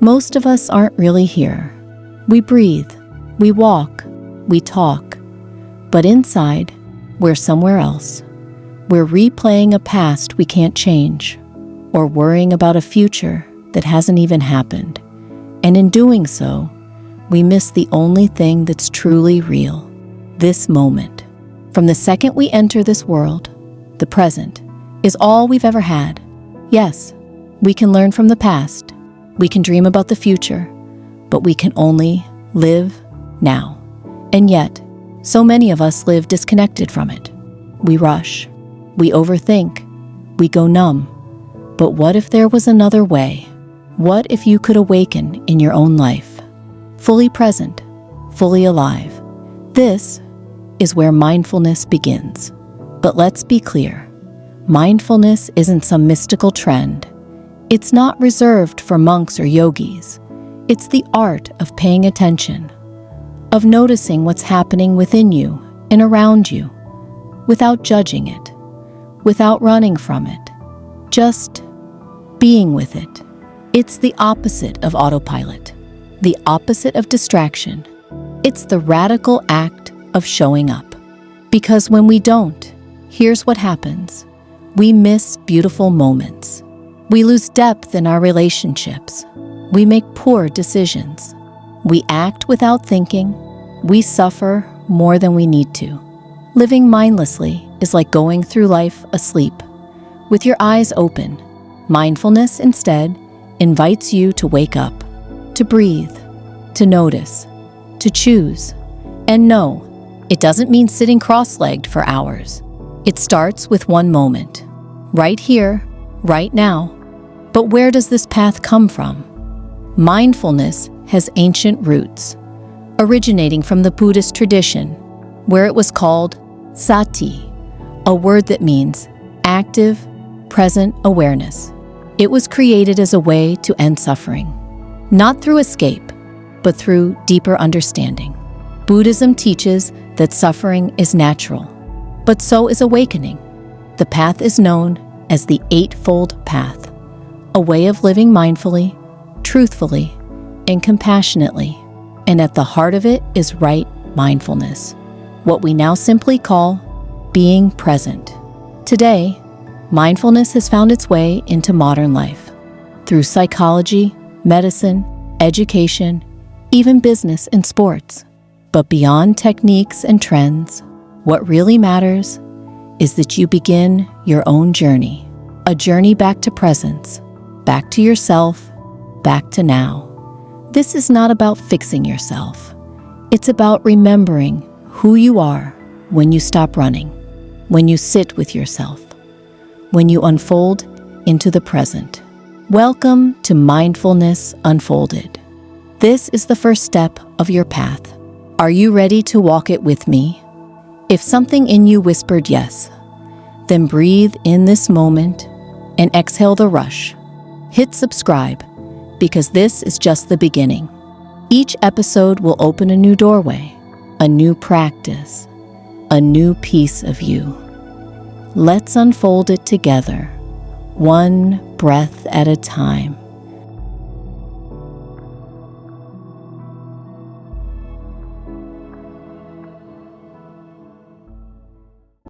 Most of us aren't really here. We breathe, we walk, we talk, but inside, we're somewhere else. We're replaying a past we can't change, or worrying about a future that hasn't even happened. And in doing so, we miss the only thing that's truly real, this moment. From the second we enter this world, the present is all we've ever had. Yes, we can learn from the past, we can dream about the future, but we can only live now. And yet, so many of us live disconnected from it. We rush, we overthink, we go numb. But what if there was another way? What if you could awaken in your own life? Fully present, fully alive. This is where mindfulness begins. But let's be clear, mindfulness isn't some mystical trend. It's not reserved for monks or yogis. It's the art of paying attention, of noticing what's happening within you and around you, without judging it, without running from it, just being with it. It's the opposite of autopilot, the opposite of distraction. It's the radical act of showing up. Because when we don't, here's what happens. We miss beautiful moments. We lose depth in our relationships. We make poor decisions. We act without thinking. We suffer more than we need to. Living mindlessly is like going through life asleep, with your eyes open. Mindfulness, instead, invites you to wake up, to breathe, to notice, to choose. And no, it doesn't mean sitting cross-legged for hours. It starts with one moment, right here, right now. But where does this path come from? Mindfulness has ancient roots, originating from the Buddhist tradition, where it was called sati, a word that means active, present awareness. It was created as a way to end suffering, not through escape, but through deeper understanding. Buddhism teaches that suffering is natural, but so is awakening. The path is known as the Eightfold Path, a way of living mindfully, truthfully, and compassionately. And at the heart of it is right mindfulness, what we now simply call being present. Today, mindfulness has found its way into modern life through psychology, medicine, education, even business and sports. But beyond techniques and trends, what really matters is that you begin your own journey, a journey back to presence, back to yourself, back to now. This is not about fixing yourself. It's about remembering who you are when you stop running, when you sit with yourself, when you unfold into the present. Welcome to Mindfulness Unfolded. This is the first step of your path. Are you ready to walk it with me? If something in you whispered yes, then breathe in this moment and exhale the rush. Hit subscribe, because this is just the beginning. Each episode will open a new doorway, a new practice, a new piece of you. Let's unfold it together, one breath at a time.